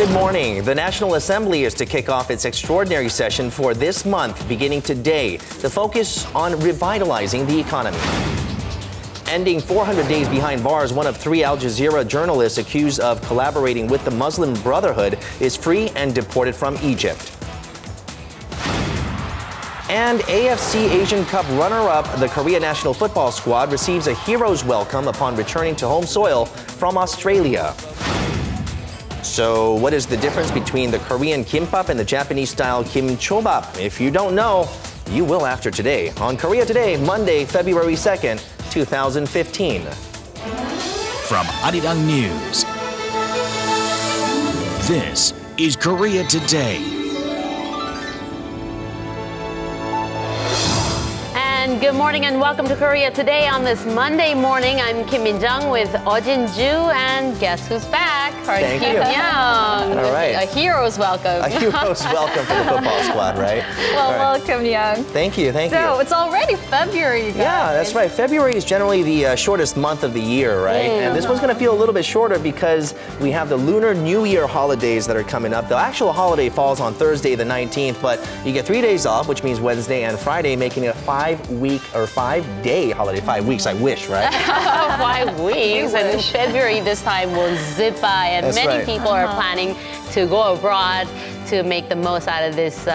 Good morning. The National Assembly is to kick off its extraordinary session for this month, beginning today. The focus on revitalizing the economy. Ending 400 days behind bars, one of 3 Al Jazeera journalists accused of collaborating with the Muslim Brotherhood is free and deported from Egypt. And AFC Asian Cup runner-up, the Korea national football squad, receives a hero's welcome upon returning to home soil from Australia. So what is the difference between the Korean gimbap and the Japanese-style chobap? If you don't know, you will after today on Korea Today, Monday, February 2nd, 2015. From Arirang News, this is Korea Today. And good morning and welcome to Korea Today on this Monday morning. I'm Kim Min-jung with Ojin Ju, and guess who's back? Thank you. Young. All right. A hero's welcome. A hero's welcome for the football squad, right? Well, welcome, Young. Thank you, thank you. So it's already February, you guys. Yeah, that's right. February is generally the shortest month of the year, right? And this one's going to feel a little bit shorter because we have the Lunar New Year holidays that are coming up. The actual holiday falls on Thursday, the 19th, but you get 3 days off, which means Wednesday and Friday, making it a 5-week or 5-day holiday. 5 weeks, I wish, right? 5 weeks, and February this time will zip by, and That's many right. people are planning to go abroad to make the most out of this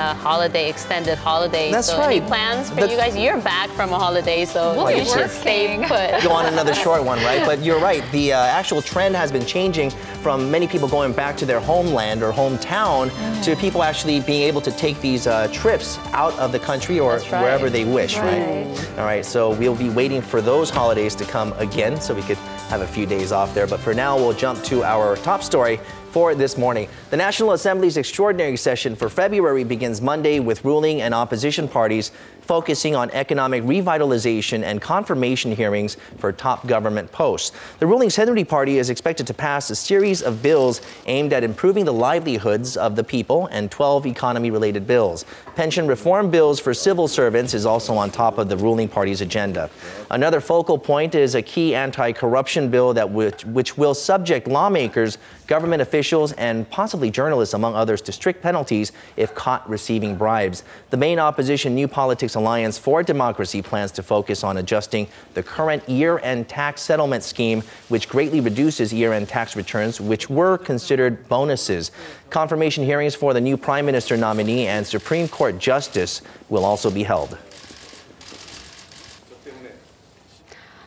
extended holiday. That's so right. Any plans for you guys? You're back from a holiday, so We'll you be should stay working. put. Go on another short one, right? But you're right. The actual trend has been changing from many people going back to their homeland or hometown to people actually being able to take these trips out of the country or That's right. wherever they wish, right? All right, so we'll be waiting for those holidays to come again so we could have a few days off there. But for now, we'll jump to our top story for this morning. The National Assembly's extraordinary session for February begins Monday with ruling and opposition parties focusing on economic revitalization and confirmation hearings for top government posts. The ruling Saenuri Party is expected to pass a series of bills aimed at improving the livelihoods of the people and 12 economy-related bills. Pension reform bills for civil servants is also on top of the ruling party's agenda. Another focal point is a key anti-corruption bill that which will subject lawmakers, government officials, and possibly journalists, among others, to strict penalties if caught receiving bribes. The main opposition New Politics Alliance for Democracy plans to focus on adjusting the current year-end tax settlement scheme, which greatly reduces year-end tax returns, which were considered bonuses. Confirmation hearings for the new Prime Minister nominee and Supreme Court Justice will also be held.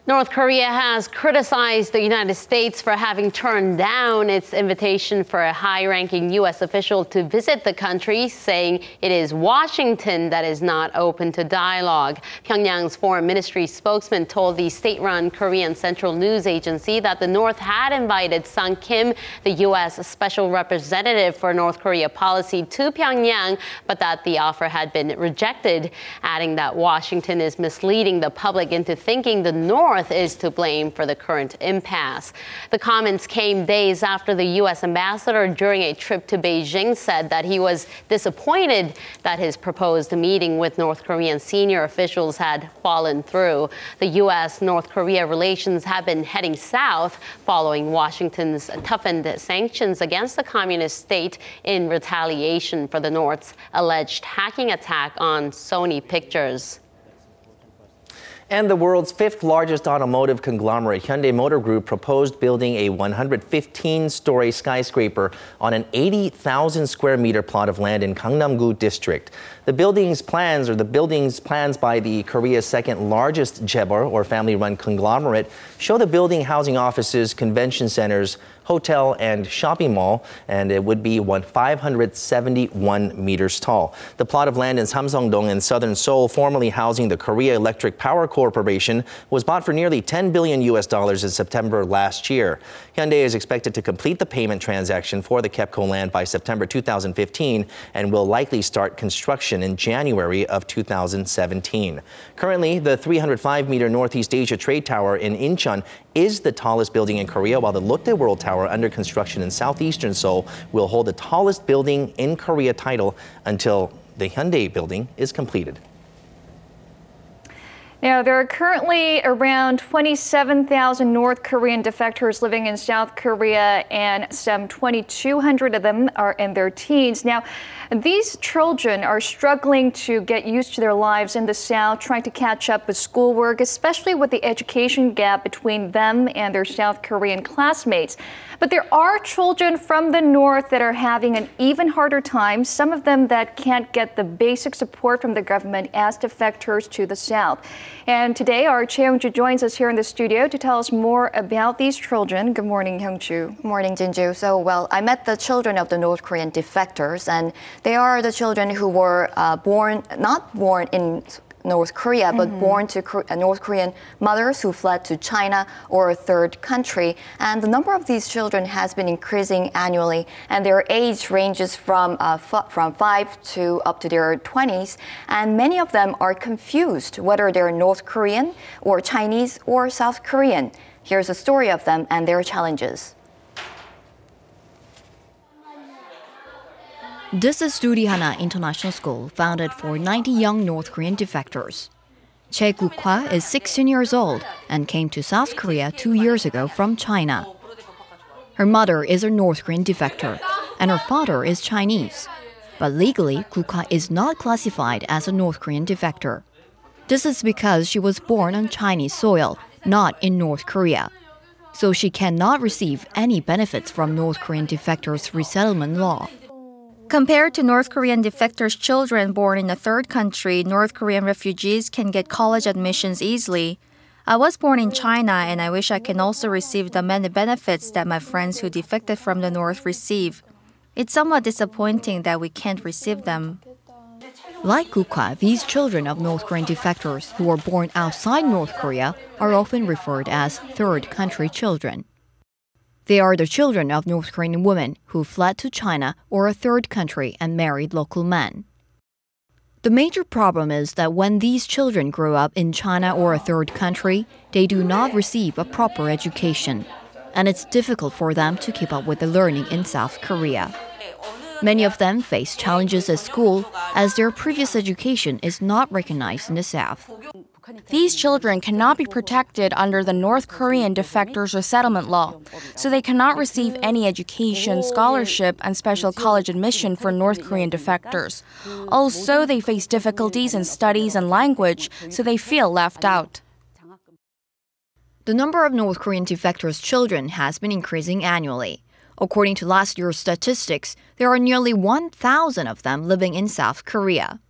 North Korea has criticized the United States for having turned down its invitation for a high-ranking U.S. official to visit the country, saying it is Washington that is not open to dialogue. Pyongyang's foreign ministry spokesman told the state-run Korean Central News Agency that the North had invited Sang Kim, the U.S. special representative for North Korea policy, to Pyongyang, but that the offer had been rejected, adding that Washington is misleading the public into thinking the North is to blame for the current impasse. The comments came days after the U.S. ambassador, during a trip to Beijing, said that he was disappointed that his proposed meeting with North Korean senior officials had fallen through. The U.S.-North Korea relations have been heading south following Washington's toughened sanctions against the communist state in retaliation for the North's alleged hacking attack on Sony Pictures. And the world's 5th largest automotive conglomerate, Hyundai Motor Group, proposed building a 115-story skyscraper on an 80,000 square meter plot of land in Gangnam-gu district. The building's plans by the Korea's 2nd largest chaebol, or family-run conglomerate, show the building housing offices, convention centers, hotel and shopping mall, and it would be 571 meters tall. The plot of land in Samsung-dong in southern Seoul, formerly housing the Korea Electric Power Corporation, was bought for nearly $10 billion in September last year. Hyundai is expected to complete the payment transaction for the KEPCO land by September 2015 and will likely start construction in January of 2017. Currently, the 305-meter Northeast Asia Trade Tower in Incheon is the tallest building in Korea, while the Lotte World Tower, under construction in southeastern Seoul, will hold the tallest building in Korea title until the Hyundai building is completed. Now, there are currently around 27,000 North Korean defectors living in South Korea, and some 2,200 of them are in their teens. Now, these children are struggling to get used to their lives in the South, trying to catch up with schoolwork, especially with the education gap between them and their South Korean classmates. But there are children from the North that are having an even harder time, some of them that can't get the basic support from the government as defectors to the South. And today, our Choi Young-ju joins us here in the studio to tell us more about these children. Good morning, Young-ju. Good morning, Jinju. So, well, I met the children of the North Korean defectors, and they are the children who were not born in North Korea, but born to North Korean mothers who fled to China or a third country. And the number of these children has been increasing annually, and their age ranges from 5 to up to their 20s. And many of them are confused whether they're North Korean or Chinese or South Korean. Here's a story of them and their challenges. This is Durihana International School, founded for 90 young North Korean defectors. Che Guk-hwa is 16 years old and came to South Korea 2 years ago from China. Her mother is a North Korean defector, and her father is Chinese. But legally, Guk-hwa is not classified as a North Korean defector. This is because she was born on Chinese soil, not in North Korea. So she cannot receive any benefits from North Korean defectors' resettlement law. Compared to North Korean defectors' children born in a third country, North Korean refugees can get college admissions easily. I was born in China, and I wish I can also receive the many benefits that my friends who defected from the North receive. It's somewhat disappointing that we can't receive them. Like Guk-hwa, these children of North Korean defectors who were born outside North Korea are often referred as third country children. They are the children of North Korean women who fled to China or a third country and married local men. The major problem is that when these children grow up in China or a third country, they do not receive a proper education, and it's difficult for them to keep up with the learning in South Korea. Many of them face challenges at school as their previous education is not recognized in the South. These children cannot be protected under the North Korean defectors resettlement law, so they cannot receive any education, scholarship, and special college admission for North Korean defectors. Also, they face difficulties in studies and language, so they feel left out. The number of North Korean defectors' children has been increasing annually. According to last year's statistics, there are nearly 1,000 of them living in South Korea.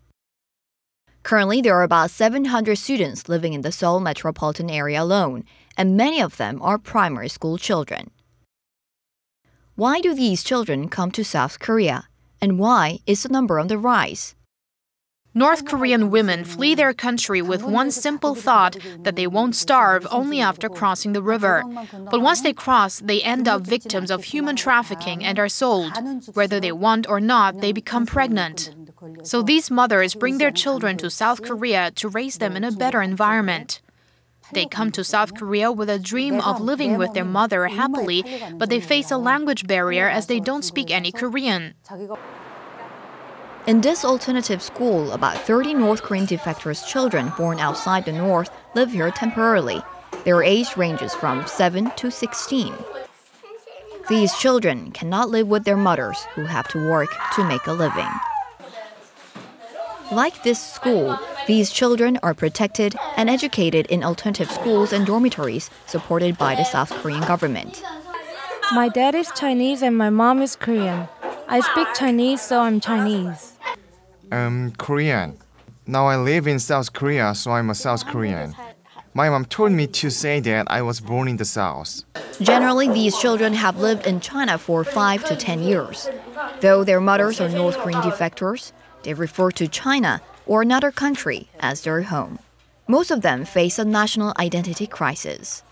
Currently, there are about 700 students living in the Seoul metropolitan area alone, and many of them are primary school children. Why do these children come to South Korea? And why is the number on the rise? North Korean women flee their country with one simple thought that they won't starve only after crossing the river. But once they cross, they end up victims of human trafficking and are sold. Whether they want or not, they become pregnant. So these mothers bring their children to South Korea to raise them in a better environment. They come to South Korea with a dream of living with their mother happily, but they face a language barrier as they don't speak any Korean. In this alternative school, about 30 North Korean defectors' children born outside the North live here temporarily. Their age ranges from 7 to 16. These children cannot live with their mothers, who have to work to make a living. Like this school, these children are protected and educated in alternative schools and dormitories supported by the South Korean government. My dad is Chinese and my mom is Korean. I speak Chinese, so I'm Chinese. Korean. Now I live in South Korea, so I'm a South Korean. My mom told me to say that I was born in the South. Generally, these children have lived in China for 5 to 10 years. Though their mothers are North Korean defectors, they refer to China or another country as their home. Most of them face a national identity crisis.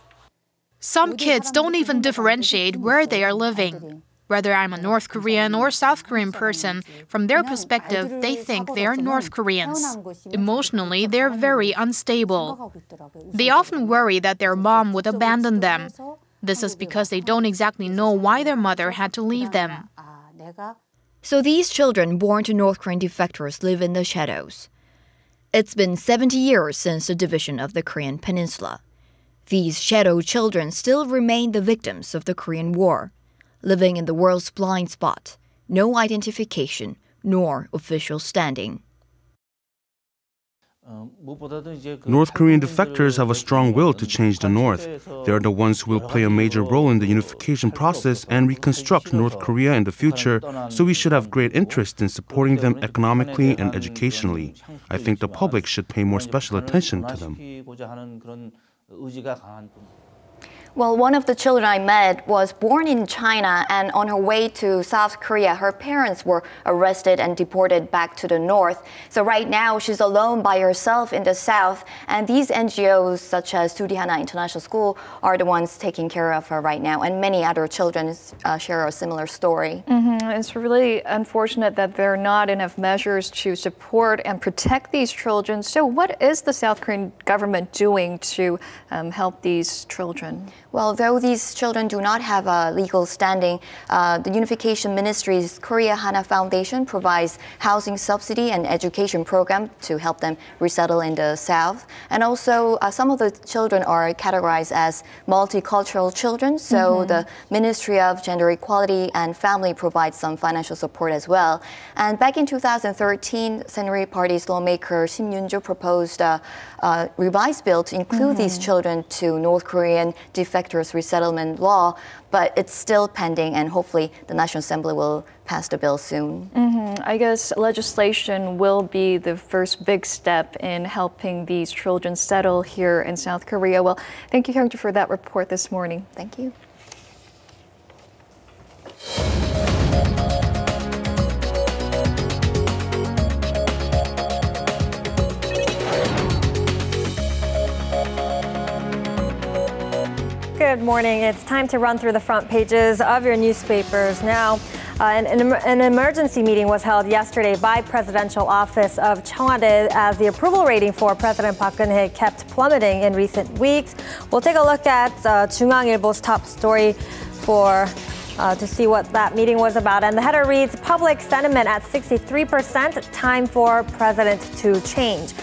Some kids don't even differentiate where they are living. Whether I'm a North Korean or South Korean person, from their perspective, they think they are North Koreans. Emotionally, they're very unstable. They often worry that their mom would abandon them. This is because they don't exactly know why their mother had to leave them. So these children born to North Korean defectors live in the shadows. It's been 70 years since the division of the Korean peninsula. These shadow children still remain the victims of the Korean War, living in the world's blind spot, no identification nor official standing. North Korean defectors have a strong will to change the North. They are the ones who will play a major role in the unification process and reconstruct North Korea in the future, so we should have great interest in supporting them economically and educationally. I think the public should pay more special attention to them. Well, one of the children I met was born in China, and on her way to South Korea, her parents were arrested and deported back to the north. So right now, she's alone by herself in the south, and these NGOs, such as Surihana International School, are the ones taking care of her right now, and many other children share a similar story. It's really unfortunate that there are not enough measures to support and protect these children. So what is the South Korean government doing to help these children? Well, though these children do not have a legal standing, the Unification Ministry's Korea Hana Foundation provides housing subsidy and education program to help them resettle in the South. And also, some of the children are categorized as multicultural children, so the Ministry of Gender Equality and Family provides some financial support as well. And back in 2013, Saenuri Party's lawmaker Shim Yun-jo proposed a revised bill to include these children to North Korean Defectors resettlement law, but it's still pending, and hopefully the National Assembly will pass the bill soon. I guess legislation will be the first big step in helping these children settle here in South Korea. Well, thank you, Hyung-ju, for that report this morning. Thank you. Good morning. It's time to run through the front pages of your newspapers now. An emergency meeting was held yesterday by Presidential Office of Cheongwade as the approval rating for President Park Geun-hye kept plummeting in recent weeks. We'll take a look at 중앙일보's top story to see what that meeting was about. And the header reads, public sentiment at 63%, time for president to change.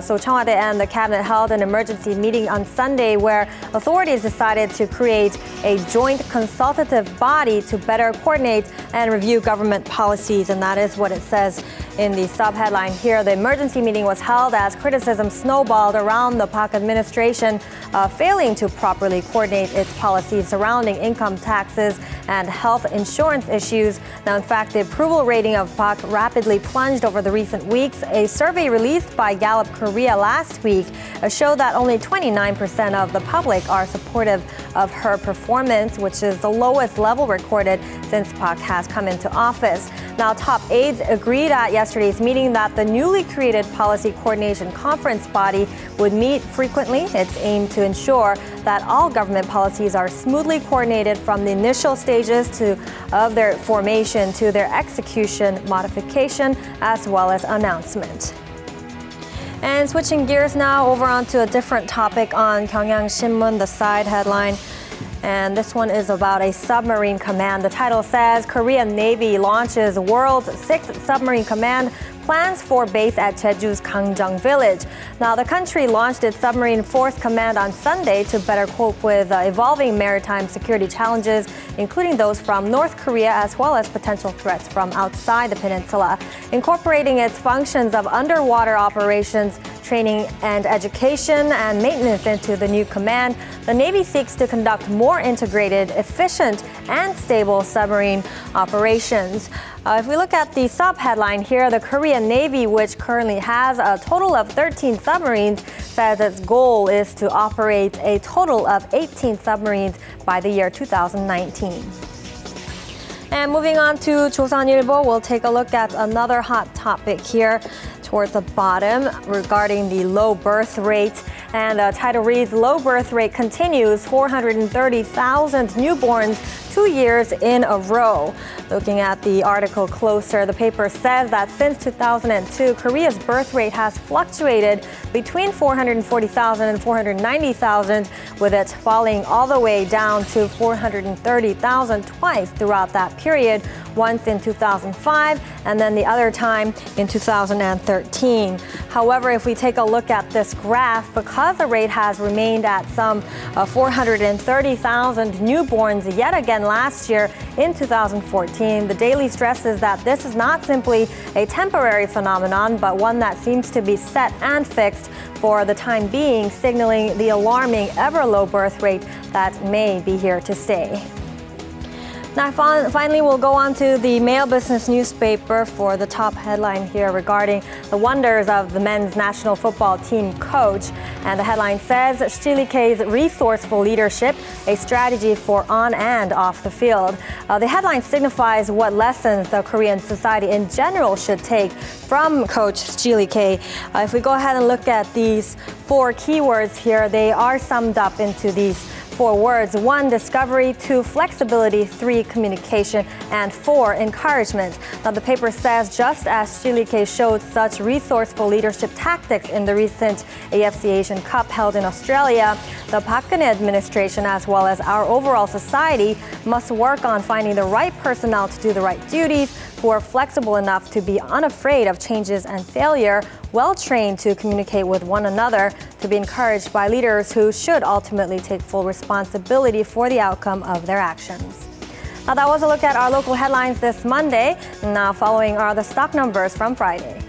So Cheongwade and the cabinet held an emergency meeting on Sunday where authorities decided to create a joint consultative body to better coordinate and review government policies. And that is what it says in the sub-headline here. The emergency meeting was held as criticism snowballed around the Park administration failing to properly coordinate its policies surrounding income taxes and health insurance issues. Now, in fact, the approval rating of Park rapidly plunged over the recent weeks. A survey released by Gallup Korea last week showed that only 29% of the public are supportive of her performance, which is the lowest level recorded since Park has come into office. Now, top aides agreed at yesterday's meeting that the newly created Policy Coordination Conference body would meet frequently. It's aimed to ensure that all government policies are smoothly coordinated from the initial stages of their formation to their execution, modification, as well as announcement. And switching gears now over onto a different topic on Gyeongyang Shinmun, the side headline. And this one is about a submarine command. The title says Korean Navy launches world's 6th submarine command, plans for base at Jeju's Gangjang village. Now, the country launched its submarine force command on Sunday to better cope with evolving maritime security challenges, including those from North Korea as well as potential threats from outside the peninsula. Incorporating its functions of underwater operations, training and education and maintenance into the new command, the Navy seeks to conduct more integrated, efficient, and stable submarine operations. If we look at the sub-headline here, the Korean Navy, which currently has a total of 13 submarines, says its goal is to operate a total of 18 submarines by the year 2019. And moving on to 조선일보, we'll take a look at another hot topic here towards the bottom regarding the low birth rate. And the title reads, low birth rate continues, 430,000 newborns 2 years in a row. Looking at the article closer, the paper says that since 2002, Korea's birth rate has fluctuated between 440,000 and 490,000, with it falling all the way down to 430,000 twice throughout that period, once in 2005 and then the other time in 2013. However, if we take a look at this graph, because the rate has remained at some 430,000 newborns yet again last year in 2014, the Daily stresses that this is not simply a temporary phenomenon, but one that seems to be set and fixed for the time being, signaling the alarming ever-low birth rate that may be here to stay. Now, finally, we'll go on to the Mail Business newspaper for the top headline here regarding the wonders of the men's national football team coach. And the headline says, Chili K's resourceful leadership, a strategy for on and off the field. The headline signifies what lessons the Korean society in general should take from Coach Chili K. If we go ahead and look at these 4 keywords here, they are summed up into these 4 words. 1, discovery. 2, flexibility. 3, communication. And 4, encouragement. Now, the paper says just as Chili K showed such resourceful leadership tactics in the recent AFC Asian Cup held in Australia, the Park Geun-hye administration, as well as our overall society, must work on finding the right personnel to do the right duties, who are flexible enough to be unafraid of changes and failure, well-trained to communicate with one another, to be encouraged by leaders who should ultimately take full responsibility for the outcome of their actions. Now, that was a look at our local headlines this Monday. Now, following are the stock numbers from Friday.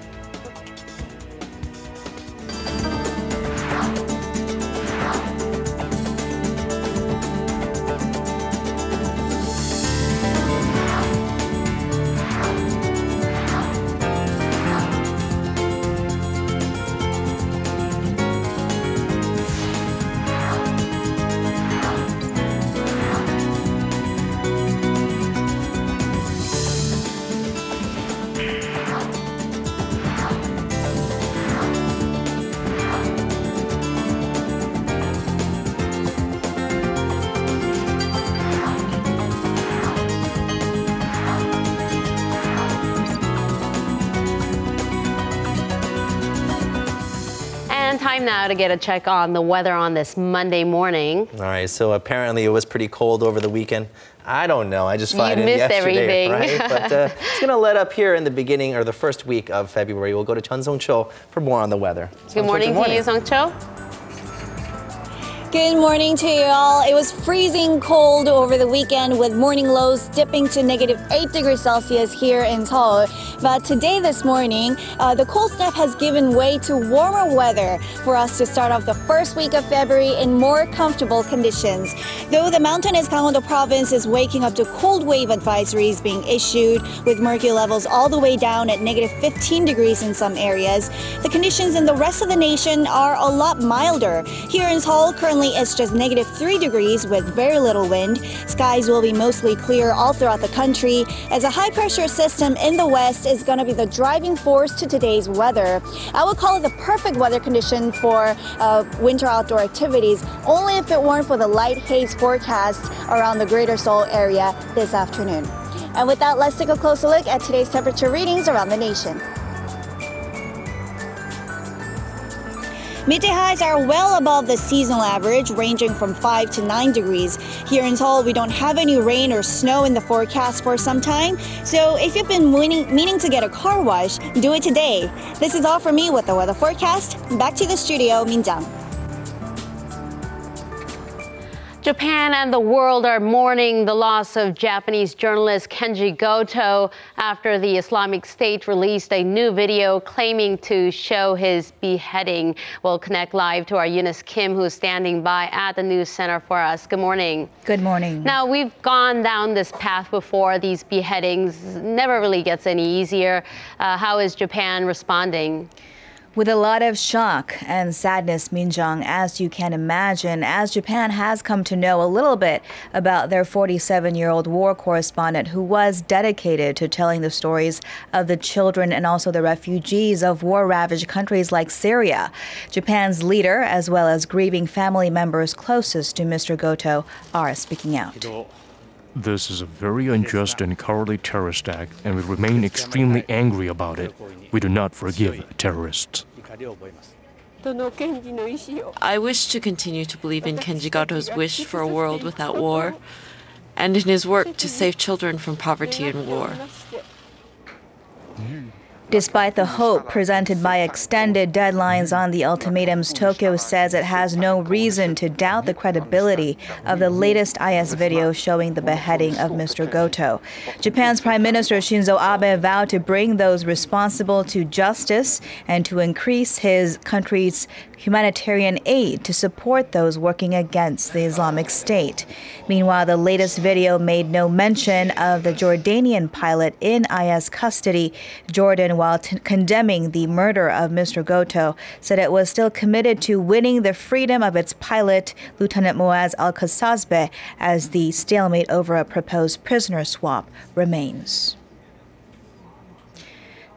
Time now to get a check on the weather on this Monday morning. All right, so apparently it was pretty cold over the weekend. I don't know, I just flew in yesterday, everything. Right? But it's going to let up here in the beginning or the first week of February. We'll go to Chun Song-cho for more on the weather. Good morning to you, Song-cho. Good morning to you all. It was freezing cold over the weekend with morning lows dipping to -8 degrees Celsius here in Seoul. But today, this morning, the cold snap has given way to warmer weather for us to start off the first week of February in more comfortable conditions. Though the mountainous Gangwon-do province is waking up to cold wave advisories being issued with mercury levels all the way down at -15 degrees in some areas, the conditions in the rest of the nation are a lot milder. Here in Seoul, currently it's just -3 degrees with very little wind. Skies will be mostly clear all throughout the country, as a high pressure system in the west is going to be the driving force to today's weather. I would call it the perfect weather condition for winter outdoor activities, only if it weren't for the light haze forecast around the greater Seoul area this afternoon. And with that, let's take a closer look at today's temperature readings around the nation. Midday highs are well above the seasonal average, ranging from 5 to 9 degrees. Here in Seoul, we don't have any rain or snow in the forecast for some time, so if you've been meaning to get a car wash, do it today. This is all for me with the weather forecast. Back to the studio, Min-jang. Japan and the world are mourning the loss of Japanese journalist Kenji Goto after the Islamic State released a new video claiming to show his beheading. We'll connect live to our Eunice Kim, who's standing by at the news center for us. Good morning. Good morning. Now, we've gone down this path before. These beheadings never really gets any easier. How is Japan responding? With a lot of shock and sadness, Min-jung, as you can imagine, as Japan has come to know a little bit about their 47-year-old war correspondent who was dedicated to telling the stories of the children and also the refugees of war-ravaged countries like Syria. Japan's leader, as well as grieving family members closest to Mr. Goto, are speaking out. This is a very unjust and cowardly terrorist act, and we remain extremely angry about it. We do not forgive terrorists. I wish to continue to believe in Kenji Gato's wish for a world without war, and in his work to save children from poverty and war. Despite the hope presented by extended deadlines on the ultimatums, Tokyo says it has no reason to doubt the credibility of the latest IS video showing the beheading of Mr. Goto. Japan's Prime Minister Shinzo Abe vowed to bring those responsible to justice and to increase his country's humanitarian aid to support those working against the Islamic State. Meanwhile, the latest video made no mention of the Jordanian pilot in IS custody. Jordan, while condemning the murder of Mr. Goto, said it was still committed to winning the freedom of its pilot, Lieutenant Moaz Al-Qasasbeh, as the stalemate over a proposed prisoner swap remains.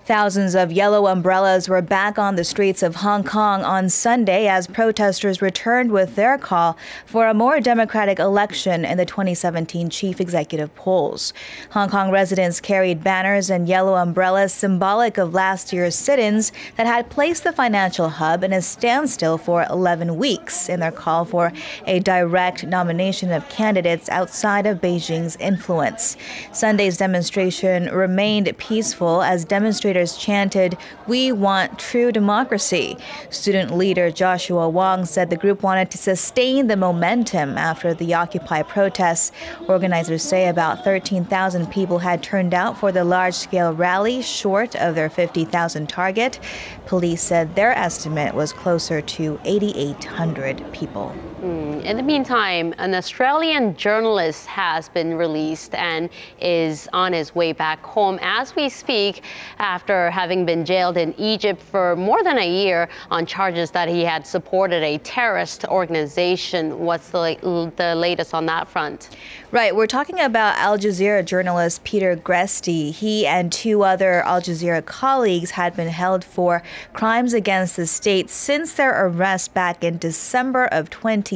Thousands of yellow umbrellas were back on the streets of Hong Kong on Sunday as protesters returned with their call for a more democratic election in the 2017 chief executive polls. Hong Kong residents carried banners and yellow umbrellas symbolic of last year's sit-ins that had placed the financial hub in a standstill for 11 weeks in their call for a direct nomination of candidates outside of Beijing's influence. Sunday's demonstration remained peaceful as demonstrators chanted, "We want true democracy." Student leader Joshua Wong said the group wanted to sustain the momentum after the Occupy protests. Organizers say about 13,000 people had turned out for the large-scale rally, short of their 50,000 target. Police said their estimate was closer to 8,800 people. In the meantime, an Australian journalist has been released and is on his way back home as we speak after having been jailed in Egypt for more than a year on charges that he had supported a terrorist organization. What's the latest on that front? Right, we're talking about Al Jazeera journalist Peter Gresti. He and two other Al Jazeera colleagues had been held for crimes against the state since their arrest back in December of 2013.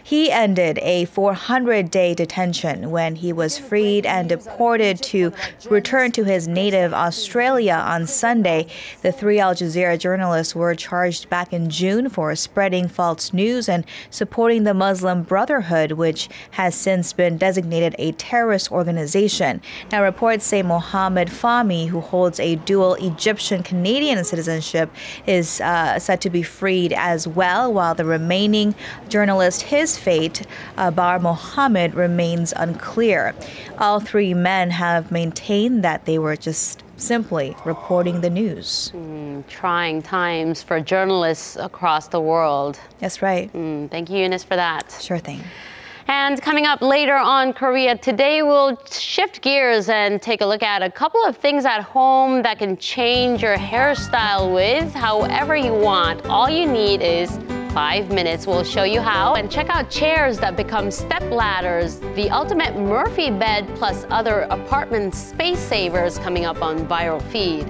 He ended a 400-day detention when he was freed and deported to return to his native Australia on Sunday. The three Al Jazeera journalists were charged back in June for spreading false news and supporting the Muslim Brotherhood, which has since been designated a terrorist organization. Now, reports say Mohammed Fahmy, who holds a dual Egyptian-Canadian citizenship, is said to be freed as well, while the remaining journalist, his fate, Bar Mohammed, remains unclear. All three men have maintained that they were just simply reporting the news. Trying times for journalists across the world. That's right. Thank you, Eunice, for that. Sure thing. And coming up later on Korea Today, we'll shift gears and take a look at a couple of things at home that can change your hairstyle with however you want. All you need is 5 minutes. We'll show you how. And check out chairs that become step ladders, the ultimate Murphy bed, plus other apartment space savers coming up on Viral Feed.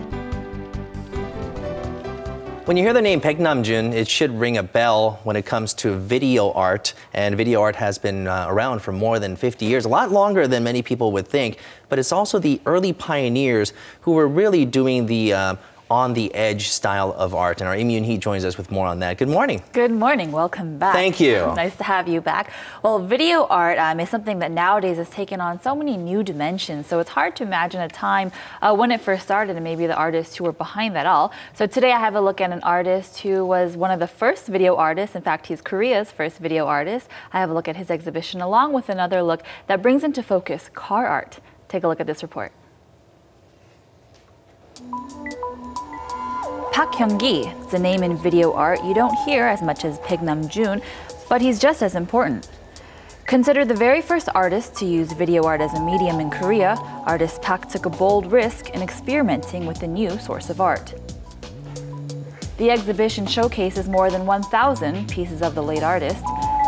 When you hear the name Baek Namjoon, it should ring a bell when it comes to video art. And video art has been around for more than 50 years, a lot longer than many people would think. But it's also the early pioneers who were really doing the on-the-edge style of art. And our Im Yoon-hee joins us with more on that. Good morning. Good morning. Welcome back. Thank you. Nice to have you back. Well, video art is something that nowadays has taken on so many new dimensions. So it's hard to imagine a time when it first started and maybe the artists who were behind that all. So today I have a look at an artist who was one of the first video artists. In fact, he's Korea's first video artist. I have a look at his exhibition along with another look that brings into focus car art. Take a look at this report. Park Hyung-gi is a name in video art you don't hear as much as Baek Namjoon, but he's just as important. Considered the very first artist to use video art as a medium in Korea, artist Park took a bold risk in experimenting with a new source of art. The exhibition showcases more than 1,000 pieces of the late artist,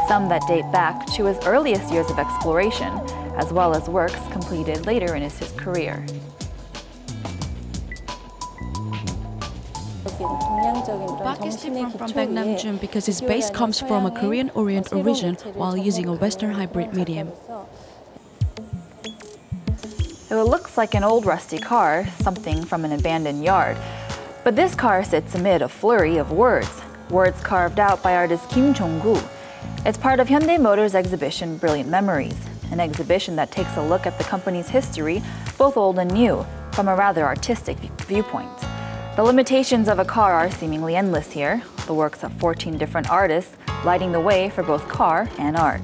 some that date back to his earliest years of exploration, as well as works completed later in his career. Park is different from Baek Namjoon because his base comes from a Korean-Orient origin while using a Western hybrid medium. It looks like an old rusty car, something from an abandoned yard. But this car sits amid a flurry of words carved out by artist Kim Jong-gu. It's part of Hyundai Motor's exhibition Brilliant Memories, an exhibition that takes a look at the company's history, both old and new, from a rather artistic viewpoint. The limitations of a car are seemingly endless here, the works of 14 different artists lighting the way for both car and art.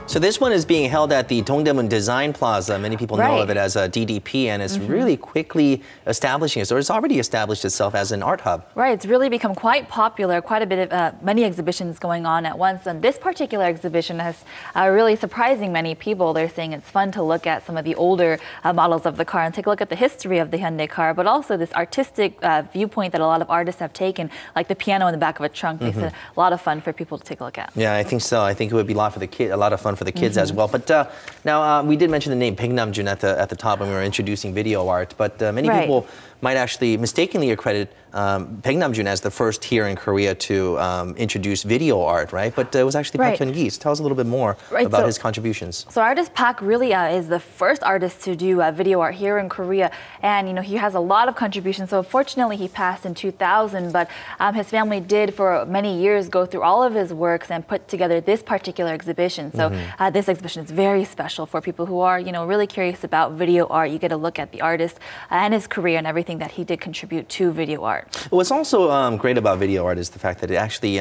So this one is being held at the Dongdaemun Design Plaza. Many people know of it as a DDP, and it's really quickly establishing itself, or it's already established itself as an art hub. Right, it's really become quite popular, quite a bit of many exhibitions going on at once. And this particular exhibition has really surprising many people. They're saying it's fun to look at some of the older models of the car and take a look at the history of the Hyundai car, but also this artistic viewpoint that a lot of artists have taken, like the piano in the back of a trunk. Makes it a lot of fun for people to take a look at. Yeah, I think so. I think it would be a lot of fun for the kids as well. But now we did mention the name Baek Namjoon at the top when we were introducing video art. But many people might actually mistakenly accredit Baek Namjoon as the first here in Korea to introduce video art, right? But it was actually Park Hyun-gi. So tell us a little bit more about his contributions. So artist Park really is the first artist to do video art here in Korea, and he has a lot of contributions. So fortunately, he passed in 2000, but his family did for many years go through all of his works and put together this particular exhibition. So this exhibition is very special for people who are really curious about video art. You get a look at the artist and his career and everything that he did contribute to video art. What's also great about video art is the fact that it actually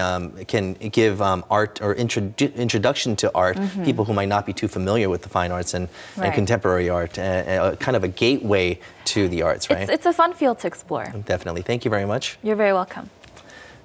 can give art or introduction to art, people who might not be too familiar with the fine arts and contemporary art, kind of a gateway to the arts, right? It's a fun field to explore. Definitely. Thank you very much. You're very welcome.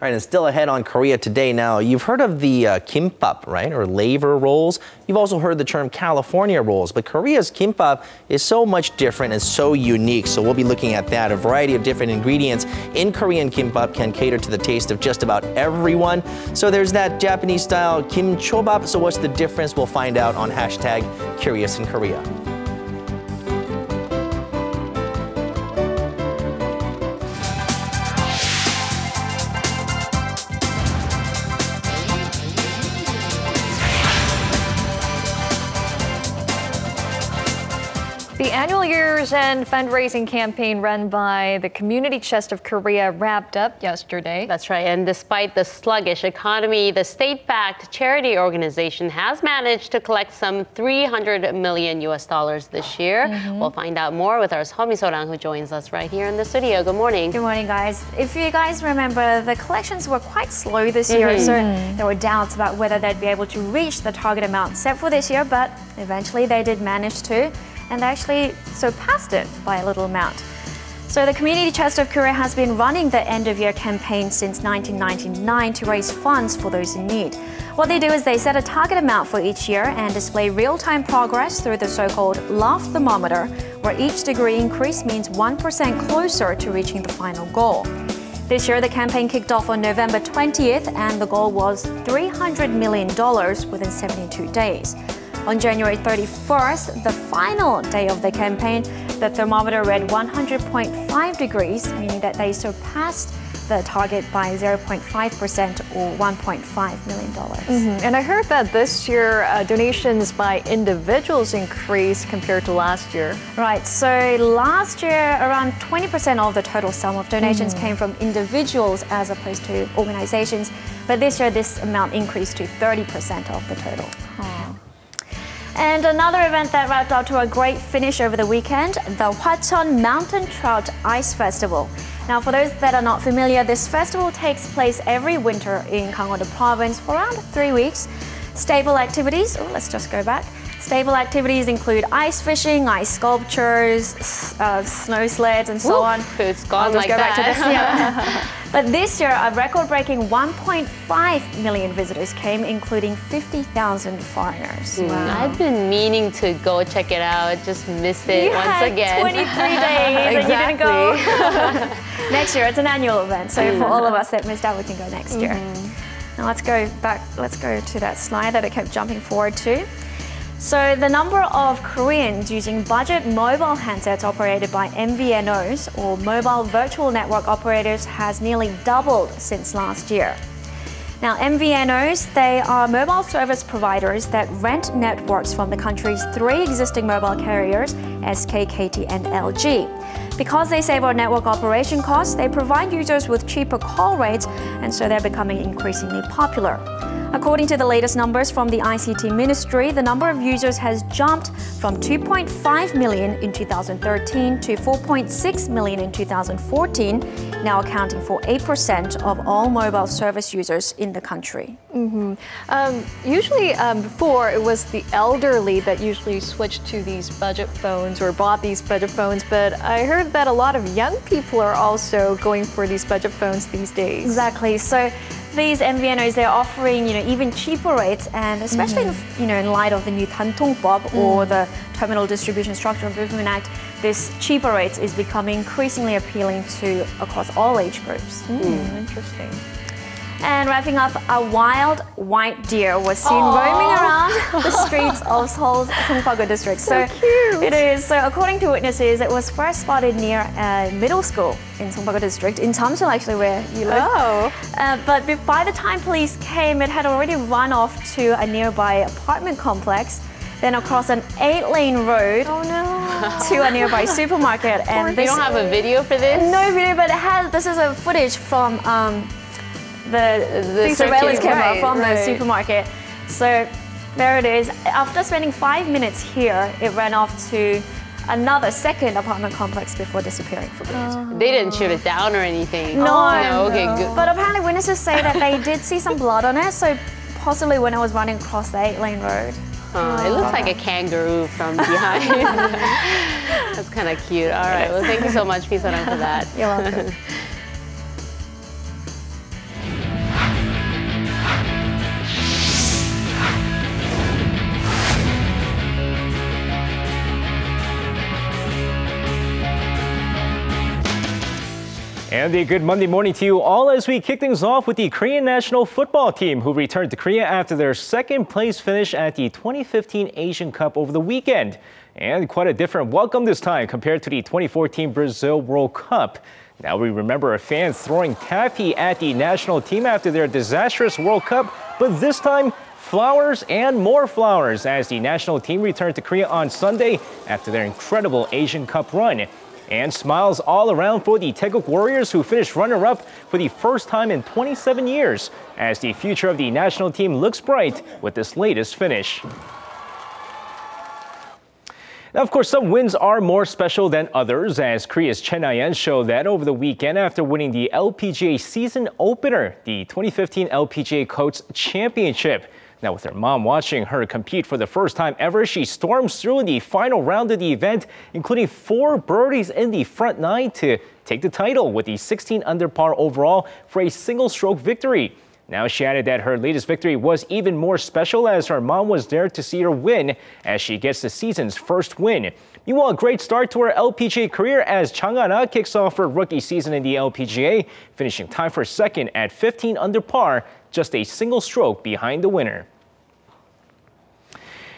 All right, and still ahead on Korea Today now, you've heard of the gimbap, right, or laver rolls. You've also heard the term California rolls, but Korea's gimbap is so much different and so unique, so we'll be looking at that. A variety of different ingredients in Korean gimbap can cater to the taste of just about everyone. So there's that Japanese-style kim chobap, so what's the difference? We'll find out on #CuriousInKorea. The annual year's end fundraising campaign run by the Community Chest of Korea wrapped up yesterday. That's right. And despite the sluggish economy, the state-backed charity organization has managed to collect some $300 million this year. We'll find out more with our Seomi Sorang, who joins us right here in the studio. Good morning. Good morning, guys. If you guys remember, the collections were quite slow this year, so there were doubts about whether they'd be able to reach the target amount set for this year, but eventually they did manage to. And they actually surpassed it by a little amount. So the Community Chest of Korea has been running the end-of-year campaign since 1999 to raise funds for those in need. What they do is they set a target amount for each year and display real-time progress through the so-called love thermometer, where each degree increase means 1% closer to reaching the final goal. This year, the campaign kicked off on November 20th, and the goal was $300 million within 72 days. On January 31st, the final day of the campaign, the thermometer read 100.5 degrees, meaning that they surpassed the target by 0.5% or $1.5 million. And I heard that this year donations by individuals increased compared to last year. Right, so last year around 20% of the total sum of donations came from individuals as opposed to organizations. But this year this amount increased to 30% of the total. And another event that wrapped up to a great finish over the weekend, the Hwacheon Mountain Trout Ice Festival. Now, for those that are not familiar, this festival takes place every winter in Gangwon province for around 3 weeks. Stable activities, let's just go back. Stable activities include ice fishing, ice sculptures, snow sleds, and so on. It's gone like that. But this year, a record-breaking 1.5 million visitors came, including 50,000 foreigners. I've been meaning to go check it out. Just missed it once again. 23 days and you didn't go. Next year, it's an annual event. So for all of us that missed out, we can go next year. Now let's go back. Let's go to that slide that I kept jumping forward to. So the number of Koreans using budget mobile handsets operated by MVNOs or mobile virtual network operators has nearly doubled since last year. Now, MVNOs, they are mobile service providers that rent networks from the country's 3 existing mobile carriers, SK, KT, and LG. Because they save on network operation costs, they provide users with cheaper call rates, and so they're becoming increasingly popular. According to the latest numbers from the ICT Ministry, the number of users has jumped from 2.5 million in 2013 to 4.6 million in 2014, now accounting for 8% of all mobile service users in the country. Usually before, it was the elderly that usually switched to these budget phones or bought these budget phones, but I heard that a lot of young people are also going for these budget phones these days. Exactly. So these MVNOs, they're offering, even cheaper rates, and especially, in light of the new 단통법 or the Terminal Distribution Structure Improvement Act, this cheaper rates is becoming increasingly appealing to across all age groups. Interesting. And wrapping up, a wild white deer was seen roaming around the streets of Seoul's Songpa-gu district. So cute. It is. So according to witnesses, it was first spotted near a middle school in Songpa-gu district, in Jamsil actually, where you live. But by the time police came, it had already run off to a nearby apartment complex, then across an 8-lane road to a nearby supermarket. And you don't have a video for this? No video, but this is a footage from the surveillance camera from the supermarket. So there it is. After spending 5 minutes here, it ran off to another second apartment complex before disappearing for good. They didn't shoot it down or anything? No. Okay, good. But apparently witnesses say that they did see some blood on it, so possibly when it was running across the 8-lane road. It looks like a kangaroo from behind. That's kind of cute. All right, well, thank you so much, Pisaram, for that. You're welcome. And a good Monday morning to you all as we kick things off with the Korean national football team who returned to Korea after their second place finish at the 2015 Asian Cup over the weekend. And quite a different welcome this time compared to the 2014 Brazil World Cup. Now we remember fans throwing taffy at the national team after their disastrous World Cup, but this time flowers and more flowers as the national team returned to Korea on Sunday after their incredible Asian Cup run. And smiles all around for the Taeguk Warriors, who finished runner-up for the first time in 27 years, as the future of the national team looks bright with this latest finish. Now, of course, some wins are more special than others, as Korea's Chen Na-yeon showed that over the weekend after winning the LPGA season opener, the 2015 LPGA Coach Championship. Now, with her mom watching her compete for the first time ever, she storms through the final round of the event, including 4 birdies in the front 9 to take the title with the 16 under par overall for a single-stroke victory. Now, she added that her latest victory was even more special as her mom was there to see her win as she gets the season's first win. Meanwhile, a great start to her LPGA career as Chang Han-ah kicks off her rookie season in the LPGA, finishing tied for second at 15 under par, just a single stroke behind the winner.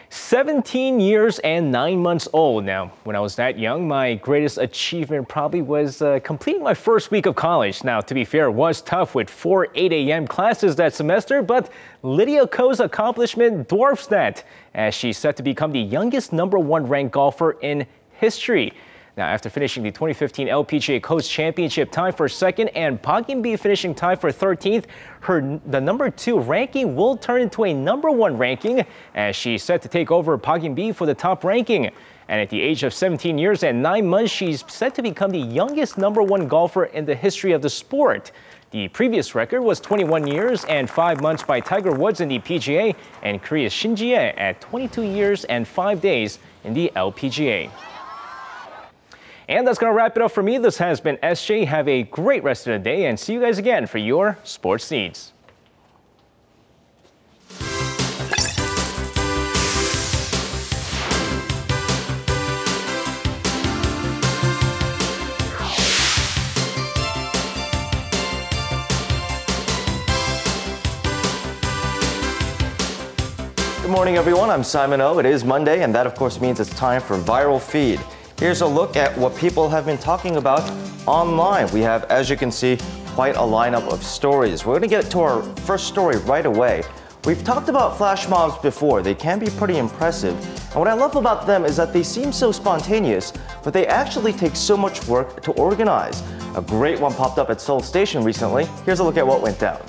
17 years and 9 months old. Now, when I was that young, my greatest achievement probably was completing my first week of college. Now, to be fair, it was tough with 4 8 a.m. classes that semester, but Lydia Ko's accomplishment dwarfs that, as she's set to become the youngest #1 ranked golfer in history. Now, after finishing the 2015 LPGA Coach Championship tied for second and Park In-bi finishing tied for 13th, the #2 ranking will turn into a #1 ranking as she's set to take over Park In-bi for the top ranking. And at the age of 17 years and 9 months, she's set to become the youngest #1 golfer in the history of the sport. The previous record was 21 years and 5 months by Tiger Woods in the PGA and Korea's Shin Ji-hye at 22 years and 5 days in the LPGA. And that's going to wrap it up for me. This has been SJ. Have a great rest of the day and see you guys again for your sports needs. Good morning. morning, everyone. I'm Simon O. It is Monday, and that, of course, means it's time for Viral Feed. Here's a look at what people have been talking about online. We have, as you can see, quite a lineup of stories. We're going to get to our first story right away. We've talked about flash mobs before. They can be pretty impressive. And what I love about them is that they seem so spontaneous, but they actually take so much work to organize. A great one popped up at Seoul Station recently. Here's a look at what went down.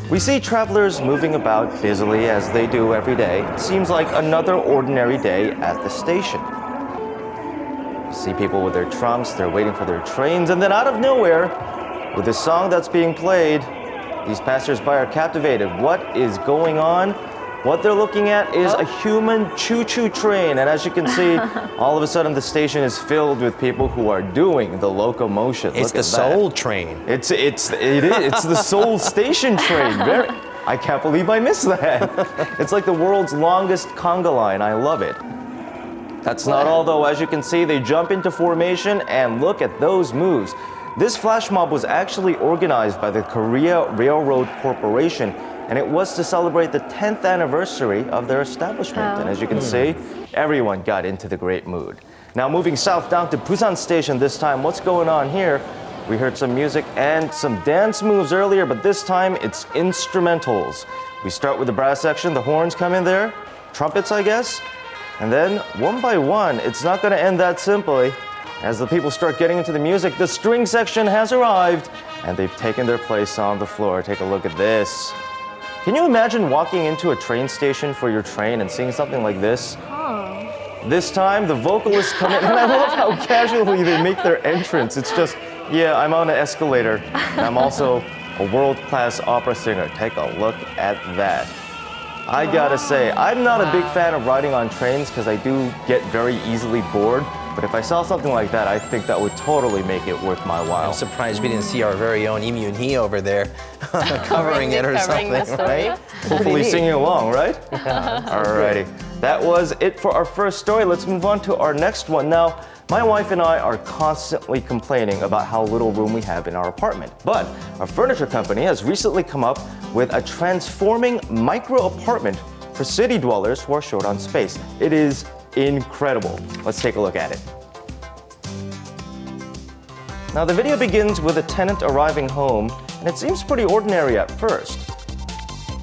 We see travelers moving about busily as they do every day. It seems like another ordinary day at the station. See people with their trunks, they're waiting for their trains, and then out of nowhere, with the song that's being played, these passersby are captivated. What is going on? What they're looking at is a human choo-choo train, and as you can see, all of a sudden the station is filled with people who are doing the locomotion. It's the Seoul train. It is. It's the Seoul Station train. I can't believe I missed that. It's like the world's longest conga line. I love it. That's not all, though. As you can see, they jump into formation and look at those moves. This flash mob was actually organized by the Korea Railroad Corporation, and it was to celebrate the 10th anniversary of their establishment. And as you can see, everyone got into the great mood. Now moving south down to Busan Station this time, what's going on here? We heard some music and some dance moves earlier, but this time it's instrumentals. We start with the brass section, the horns come in there, trumpets I guess, and then one by one, it's not gonna end that simply. As the people start getting into the music, the string section has arrived and they've taken their place on the floor. Take a look at this. Can you imagine walking into a train station for your train and seeing something like this? This time, the vocalists come in, and I love how casually they make their entrance. It's just, yeah, I'm on an escalator, and I'm also a world-class opera singer. Take a look at that. I gotta say, I'm not a big fan of riding on trains because I do get very easily bored. But if I saw something like that, I think that would totally make it worth my while. I'm surprised we didn't see our very own Lee Myun-hee over there covering it or something, right? Hopefully singing along, right? Alrighty. That was it for our first story. Let's move on to our next one. Now, my wife and I are constantly complaining about how little room we have in our apartment. But a furniture company has recently come up with a transforming micro apartment for city dwellers who are short on space. It is incredible. Let's take a look at it. Now the video begins with a tenant arriving home, and it seems pretty ordinary at first.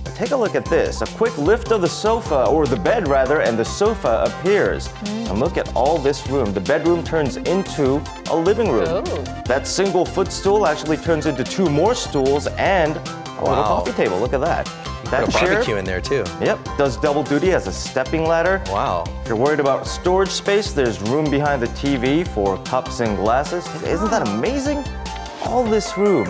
But take a look at this. A quick lift of the sofa, or the bed rather, and the sofa appears. And look at all this room. The bedroom turns into a living room. That single footstool actually turns into two more stools and a little coffee table. Look at that. That put a barbecue in there too. Yep, does double duty as a stepping ladder. Wow. If you're worried about storage space, there's room behind the TV for cups and glasses. Isn't that amazing? All this room.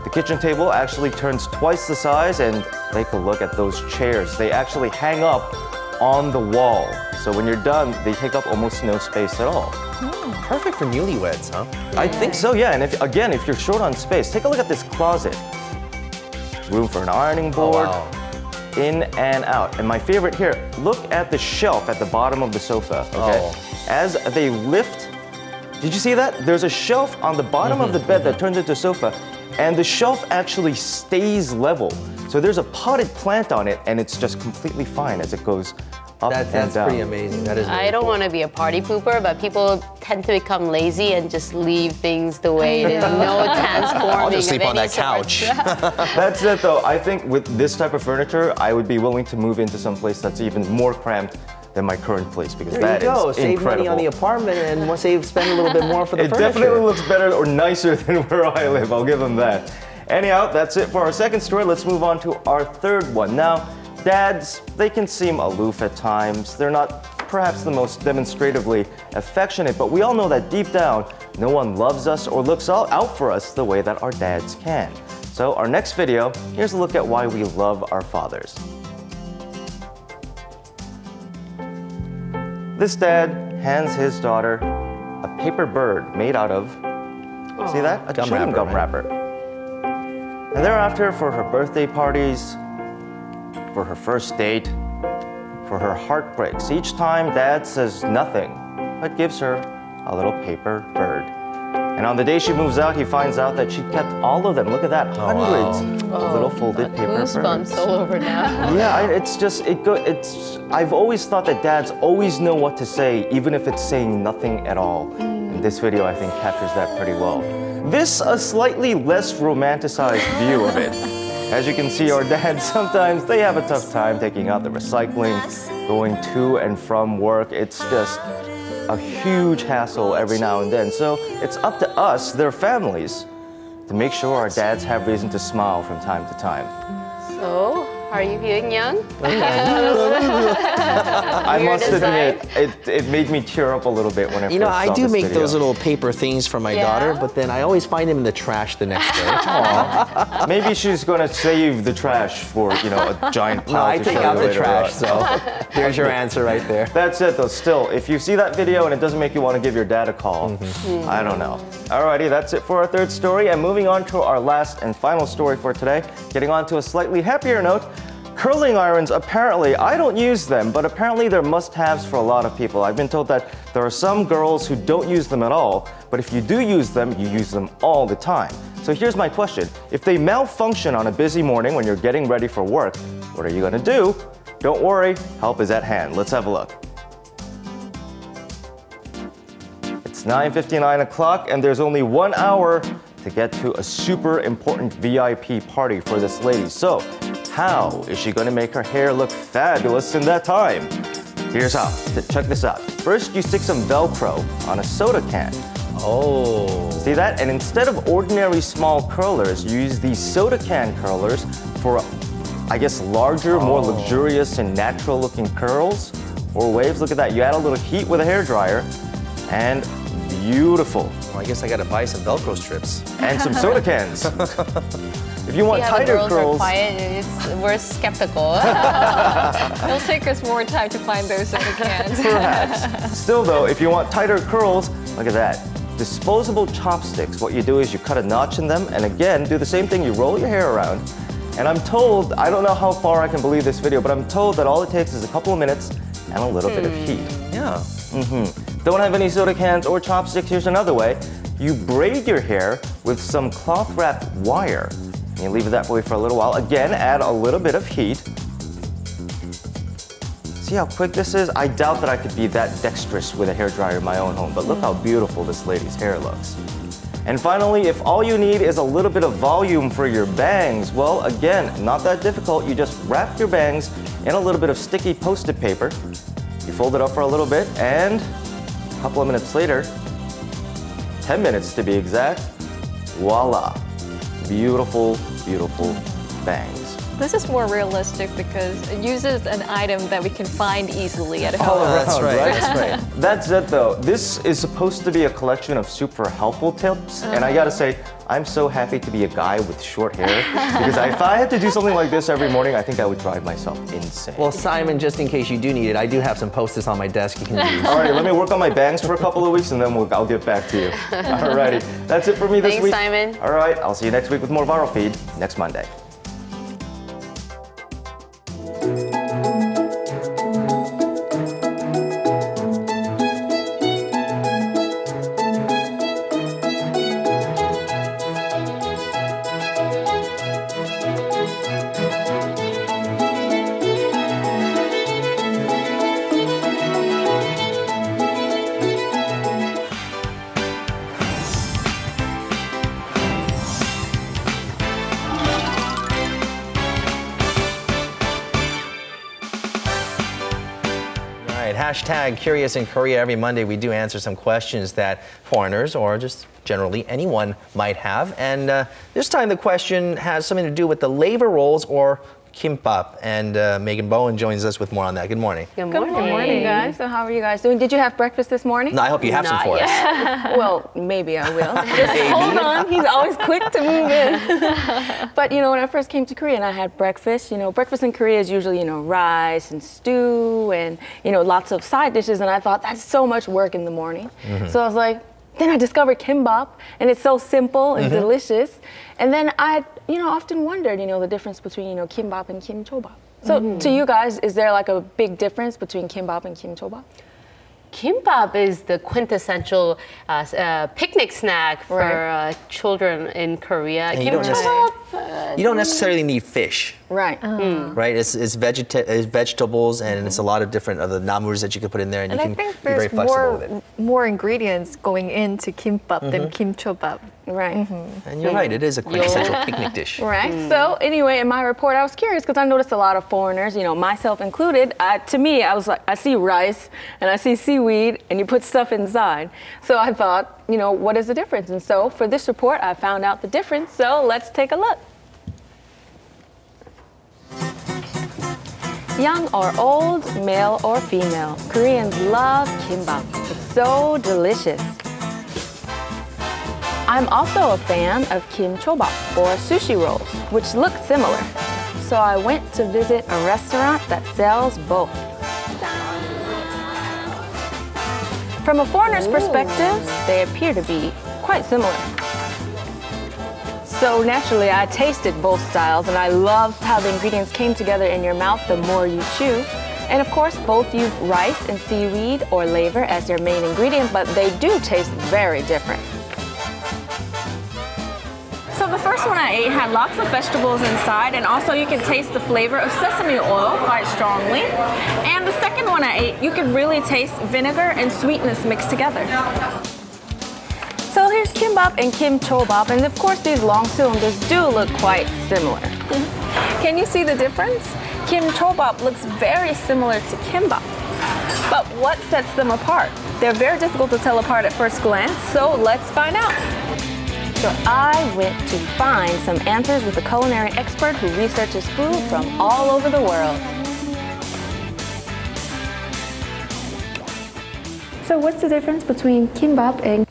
The kitchen table actually turns twice the size, and take a look at those chairs. They actually hang up on the wall. So when you're done, they take up almost no space at all. Perfect for newlyweds, huh? I think so, yeah. And if you're short on space, take a look at this closet. Room for an ironing board, in and out. And my favorite here, look at the shelf at the bottom of the sofa, okay? As they lift, did you see that? There's a shelf on the bottom of the bed that turns into a sofa, and the shelf actually stays level. So there's a potted plant on it, and it's just completely fine as it goes up and down. That's pretty amazing. That is really I don't want to be a party pooper, but people tend to become lazy and just leave things the way it is. No transforming. I'll just sleep on that couch. That's it, though. I think with this type of furniture, I would be willing to move into some place that's even more cramped than my current place, because that is incredible. Save money on the apartment and spend a little bit more for the furniture. It definitely looks better or nicer than where I live. I'll give them that. Anyhow, that's it for our second story. Let's move on to our third one. Now, dads, they can seem aloof at times. They're not perhaps the most demonstratively affectionate, but we all know that deep down, no one loves us or looks out for us the way that our dads can. So our next video, here's a look at why we love our fathers. This dad hands his daughter a paper bird made out of, see that? A chewing gum wrapper. And thereafter, for her birthday parties, for her first date, for her heartbreaks, each time dad says nothing, but gives her a little paper bird. And on the day she moves out, he finds out that she kept all of them. Look at that, hundreds of little folded paper birds. Goosebumps all over now. Yeah, I've always thought that dads always know what to say, even if it's saying nothing at all. And this video, I think, captures that pretty well. This, a slightly less romanticized view of it. As you can see, our dads, sometimes they have a tough time taking out the recycling, going to and from work. It's just a huge hassle every now and then. So it's up to us, their families, to make sure our dads have reason to smile from time to time. So, are you feeling young? I must admit, it made me tear up a little bit when I first saw I do this make video. those little paper things for my daughter, but then I always find them in the trash the next day. Aww. Maybe she's going to save the trash for, a giant pile. No, I to take show out you the later trash, on. so there's your answer right there. That's it, though. Still, if you see that video and it doesn't make you want to give your dad a call, I don't know. Alrighty, that's it for our third story. And moving on to our last and final story for today, getting on to a slightly happier note. Curling irons, apparently, I don't use them, but apparently they're must-haves for a lot of people. I've been told that there are some girls who don't use them at all, but if you do use them, you use them all the time. So here's my question. If they malfunction on a busy morning when you're getting ready for work, what are you gonna do? Don't worry, help is at hand. Let's have a look. It's 9:59 o'clock and there's only 1 hour to get to a super important VIP party for this lady. So, how is she gonna make her hair look fabulous in that time? Here's how. Check this out. First, you stick some Velcro on a soda can. Oh. See that? And instead of ordinary small curlers, you use these soda can curlers for, I guess, larger, more luxurious and natural looking curls or waves. Look at that. You add a little heat with a hairdryer and beautiful. Well, I guess I gotta buy some Velcro strips. And some soda cans. If you want tighter the girls curls, are quiet, we're skeptical. It'll take us more time to find those soda cans. perhaps. Still though, if you want tighter curls, look at that. Disposable chopsticks. What you do is you cut a notch in them, and again, do the same thing. You roll your hair around. And I'm told, I don't know how far I can believe this video, but I'm told that all it takes is a couple of minutes and a little bit of heat. Yeah. Don't have any soda cans or chopsticks? Here's another way. You braid your hair with some cloth wrapped wire. And you leave it that way for a little while. Again, add a little bit of heat. See how quick this is? I doubt that I could be that dexterous with a hairdryer in my own home, but look how beautiful this lady's hair looks. And finally, if all you need is a little bit of volume for your bangs, well, again, not that difficult. You just wrap your bangs in a little bit of sticky Post-it paper. You fold it up for a little bit, and a couple of minutes later, 10 minutes to be exact, voila. Beautiful, beautiful bangs. This is more realistic because it uses an item that we can find easily at home. All around, that's right. That's right. That's it though. This is supposed to be a collection of super helpful tips, and I gotta say, I'm so happy to be a guy with short hair because if I had to do something like this every morning, I think I would drive myself insane. Well, Simon, just in case you do need it, I do have some Post-its on my desk you can use. Alrighty, let me work on my bangs for a couple of weeks and then I'll get back to you. Alrighty, that's it for me this week. Thanks, Simon. Alright, I'll see you next week with more Viral Feed next Monday. Hashtag Curious in Korea. Every Monday we do answer some questions that foreigners or just generally anyone might have. And this time the question has something to do with the labor roles or gimbap. And Megan Bowen joins us with more on that. Good morning. Good morning, guys. So how are you guys doing? Did you have breakfast this morning? No, I hope you have some for us. Well, maybe I will. Just hold on. He's always quick to move in. But, when I first came to Korea and I had breakfast, breakfast in Korea is usually, rice and stew and, lots of side dishes. And I thought that's so much work in the morning. So I was like, then I discovered gimbap, and it's so simple and delicious. And then I, often wondered, the difference between, gimbap and chobap. So to you guys, is there like a big difference between gimbap and chobap? Gimbap is the quintessential picnic snack for children in Korea. And you don't necessarily need fish. Right. Right? It's vegetables, and it's a lot of different other namurs that you can put in there, and you can be very flexible with it. More ingredients going into gimbap than chobap. Right. And you're right, it is a quintessential picnic dish. Right. So anyway, in my report, I was curious because I noticed a lot of foreigners, you know, myself included. To me, I was like, I see rice and I see seaweed, and you put stuff inside. So I thought, you know, what is the difference? And so for this report, I found out the difference. So let's take a look. Young or old, male or female, Koreans love gimbap. It's so delicious. I'm also a fan of chobap or sushi rolls, which look similar. So I went to visit a restaurant that sells both. From a foreigner's perspective, they appear to be quite similar. So naturally, I tasted both styles, and I loved how the ingredients came together in your mouth the more you chew. And of course, both use rice and seaweed or laver as their main ingredient, but they do taste very different. So the first one I ate had lots of vegetables inside, and also you can taste the flavor of sesame oil quite strongly. And the second one I ate, you could really taste vinegar and sweetness mixed together. So here's gimbap and chobap, and of course these long cylinders do look quite similar. Can you see the difference? Chobap looks very similar to gimbap. But what sets them apart? They're very difficult to tell apart at first glance, so let's find out. So I went to find some answers with a culinary expert who researches food from all over the world. So what's the difference between gimbap and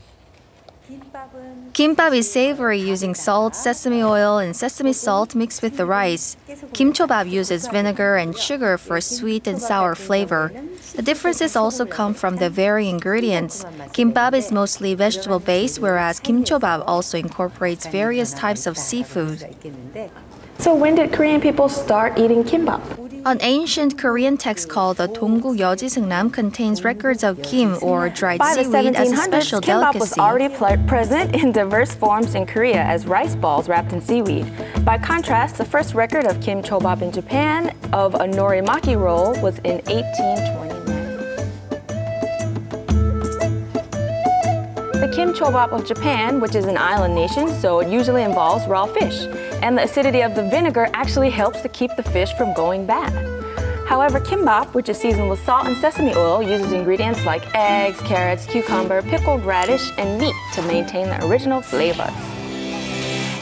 Gimbap is savory using salt, sesame oil, and sesame salt mixed with the rice. Chobap uses vinegar and sugar for a sweet and sour flavor. The differences also come from the varying ingredients. Gimbap is mostly vegetable-based, whereas chobap also incorporates various types of seafood. So when did Korean people start eating gimbap? An ancient Korean text called the Domgu Yeojiseungnam contains records of kim or dried seaweed as a special gimbap delicacy. was already present in diverse forms in Korea as rice balls wrapped in seaweed. By contrast, the first record of chobap in Japan of a norimaki roll was in 1829. The chobap of Japan, which is an island nation, so it usually involves raw fish. And the acidity of the vinegar actually helps to keep the fish from going bad. However, gimbap, which is seasoned with salt and sesame oil, uses ingredients like eggs, carrots, cucumber, pickled radish, and meat to maintain the original flavors.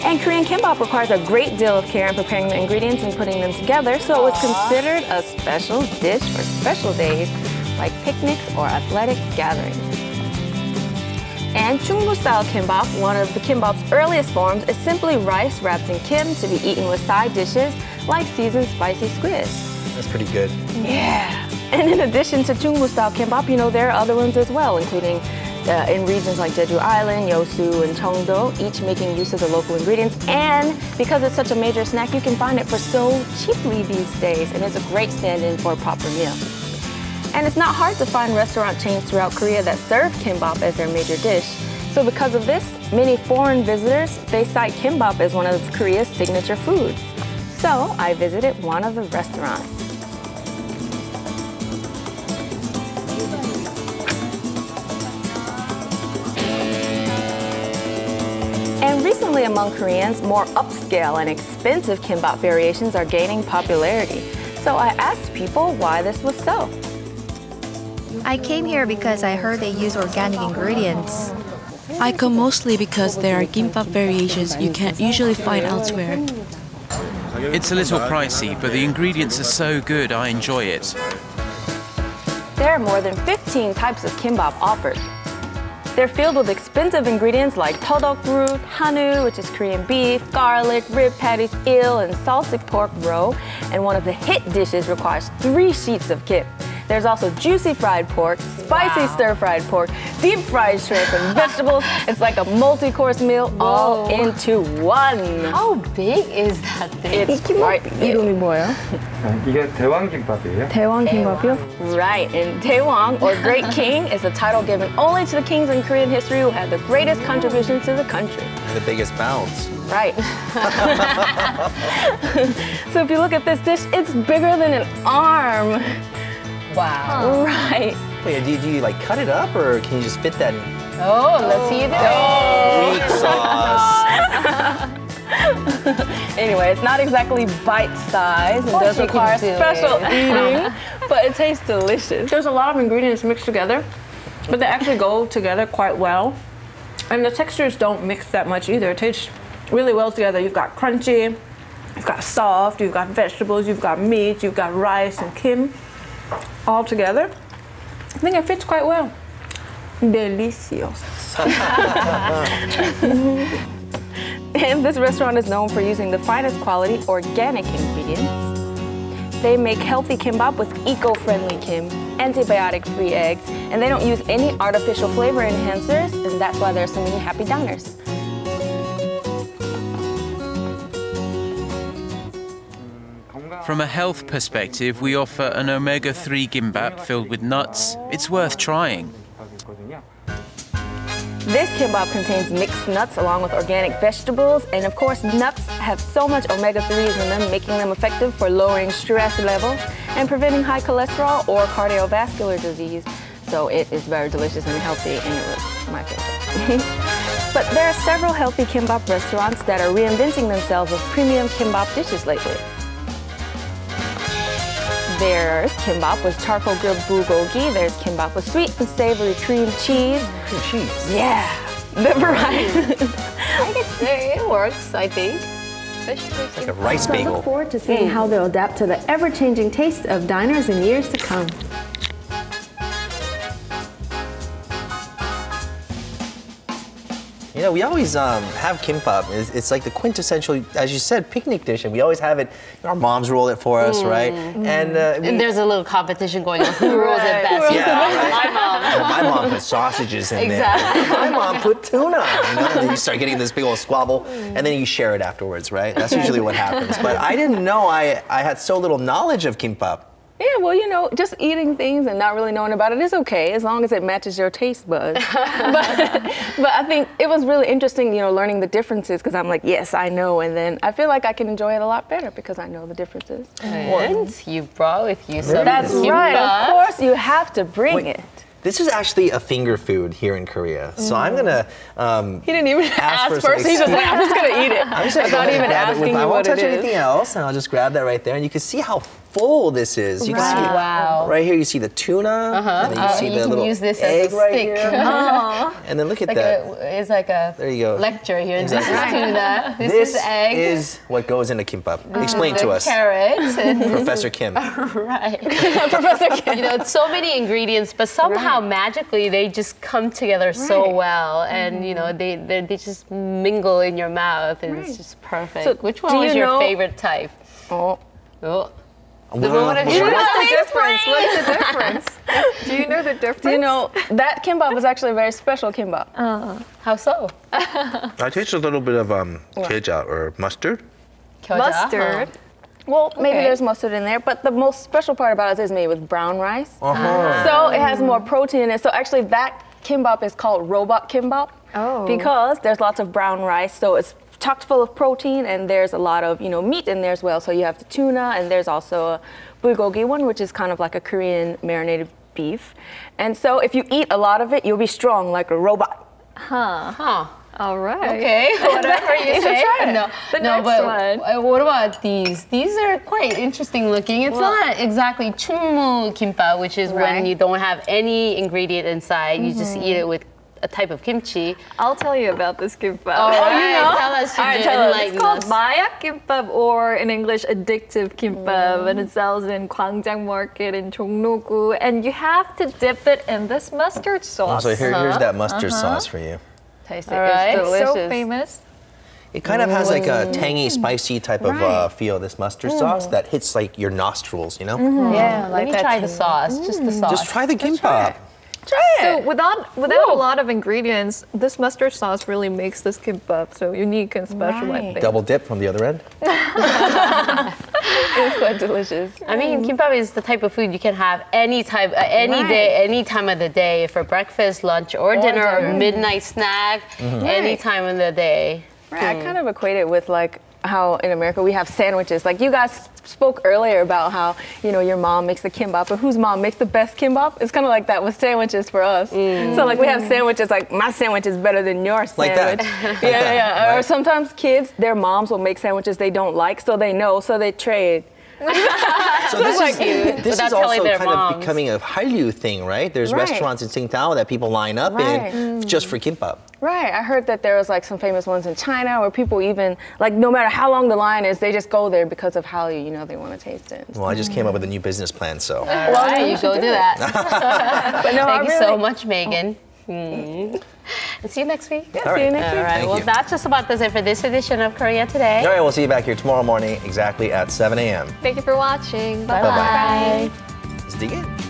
And Korean gimbap requires a great deal of care in preparing the ingredients and putting them together, so it was considered a special dish for special days like picnics or athletic gatherings. And Chungmu-style gimbap, one of the gimbap's earliest forms, is simply rice wrapped in kim to be eaten with side dishes like seasoned spicy squid. That's pretty good. Yeah. And in addition to Chungmu-style gimbap, you know, there are other ones as well, including in regions like Jeju Island, Yeosu, and Cheongdo, each making use of the local ingredients. And because it's such a major snack, you can find it for so cheaply these days, and it's a great stand-in for a proper meal. And it's not hard to find restaurant chains throughout Korea that serve gimbap as their major dish. So because of this, many foreign visitors, they cite gimbap as one of Korea's signature foods. So I visited one of the restaurants. And recently among Koreans, more upscale and expensive gimbap variations are gaining popularity. So I asked people why this was so. I came here because I heard they use organic ingredients. I come mostly because there are gimbap variations you can't usually find elsewhere. It's a little pricey, but the ingredients are so good, I enjoy it. There are more than 15 types of gimbap offered. They're filled with expensive ingredients like tteokbok root, hanu, which is Korean beef, garlic, rib patties, eel, and salted pork roe. And one of the hit dishes requires 3 sheets of kim. There's also juicy fried pork, spicy stir-fried pork, deep fried shrimp, and vegetables. It's like a multi-course meal all into one. How big is that thing? It's quite big. 이름이 뭐예요? 이게 대왕김밥이에요? 대왕김밥이요? Right, and Daewang, or Great King, is a title given only to the kings in Korean history who had the greatest contribution to the country. The biggest bounce. Right. So if you look at this dish, it's bigger than an arm. Wow. Right. Wait, do you like cut it up, or can you just fit that in? Oh, let's see it. Weak sauce. Anyway, it's not exactly bite-sized. It does require special eating, but it tastes delicious. There's a lot of ingredients mixed together, but they actually go together quite well. And the textures don't mix that much either. It tastes really well together. You've got crunchy, you've got soft, you've got vegetables, you've got meat, you've got rice and kim all together. I think it fits quite well. Delicioso. And this restaurant is known for using the finest quality organic ingredients. They make healthy kimbap with eco-friendly kim, antibiotic-free eggs, and they don't use any artificial flavor enhancers, and that's why there are so many happy diners. From a health perspective, we offer an omega-3 gimbap filled with nuts. It's worth trying. This kimbap contains mixed nuts along with organic vegetables, and of course nuts have so much omega-3s in them, making them effective for lowering stress levels and preventing high cholesterol or cardiovascular disease. So it is very delicious and healthy, and it was my favorite. But there are several healthy kimbap restaurants that are reinventing themselves with premium kimbap dishes lately. There's kimbap with charcoal grilled bulgogi. There's kimbap with sweet and savory cream cheese. Cream cheese? Yeah, the variety. I guess it works, I think. It's like a rice bagel. I look forward to seeing how they'll adapt to the ever-changing tastes of diners in years to come. You know, we always have kimbap. It's like the quintessential, as you said, picnic dish, and we always have it. Our moms roll it for us, right? And there's a little competition going on. Who rolls it best? Yeah, my mom. My mom put sausages in there. My mom put tuna. You know, and then you start getting this big old squabble, and then you share it afterwards, right? That's usually what happens. But I didn't know I had so little knowledge of kimbap. Yeah, well, you know, just eating things and not really knowing about it is okay as long as it matches your taste buds. but I think it was really interesting, you know, learning the differences, because I'm like, yes, I know, and then I feel like I can enjoy it a lot better because I know the differences. And you brought with you some That's right, of course, you have to bring it. This is actually a finger food here in Korea. So I'm gonna. He didn't even ask first. He's just like, I'm just gonna eat it. I'm just gonna not even asking you I won't what touch it is. anything else, and I'll just grab that right there, and you can see how full this is. You can see right here. You see the tuna, and then you see the little use this egg as a right stick. here. And then look at that. It's like a there you go. lecture here. Exactly. This is tuna. This is egg. Is what goes into kimbap. Explain to us. Carrot. Professor Kim. Right. Professor Kim. You know, it's so many ingredients, but somehow magically they just come together so well, and you know they just mingle in your mouth, and it's just perfect. So which one was your favorite type? What is the difference? Do you know the difference? Do you know that kimbap is actually a very special kimbap? How so? I taste a little bit of keja or mustard. Mustard. Well, maybe there's mustard in there, but the most special part about it is made with brown rice. So it has more protein in it. So actually that kimbap is called robot kimbap because there's lots of brown rice. So it's chock full of protein, and there's a lot of, you know, meat in there as well. So you have the tuna, and there's also a bulgogi one, which is kind of like a Korean marinated beef. And so if you eat a lot of it, you'll be strong like a robot. All right. Okay, whatever you say. No, but what about these? These are quite interesting looking. It's not exactly chungmu kimbap, which is when you don't have any ingredient inside. You just eat it with a type of kimchi. I'll tell you about this kimbap. Oh, you know? Tell us. It's called mayak kimbap, or in English, addictive kimbap, and it sells in Gwangjang Market in Jongno-gu, and you have to dip it in this mustard sauce. So here's that mustard sauce for you. Taste it. It's delicious. So famous. It kind of has like a tangy, spicy type of feel, this mustard sauce that hits like your nostrils, you know? Yeah, let me try the sauce, just the sauce. Just try the gimbap. So without a lot of ingredients, this mustard sauce really makes this kimbap so unique and special, I think. Double dip from the other end. It's quite delicious. I mean, kimbap is the type of food you can have any day, any time of the day, for breakfast, lunch, or dinner, or midnight snack, any time of the day. Right, I kind of equate it with like how in America we have sandwiches. Like you guys spoke earlier about how, you know, your mom makes the kimbap, but whose mom makes the best kimbap? It's kind of like that with sandwiches for us. So like we have sandwiches, like my sandwich is better than your sandwich. Like that. Yeah. Right. Or sometimes kids, their moms will make sandwiches they don't like, so they know, so they trade. So this is also kind of becoming a Hallyu thing, right? There's restaurants in Tsingtao that people line up in just for kimbap. Right, I heard that there was like some famous ones in China where people even, like no matter how long the line is, they just go there because of Hallyu, you know, they want to taste it. Well, I just came up with a new business plan, so. Well, you go do that. But no, Thank you so much, Megan. And see you next week. Yeah, see you next week. All right, well, that's just about it for this edition of Korea Today. All right, we'll see you back here tomorrow morning exactly at 7 a.m. Thank you for watching. Bye-bye. Let's dig in.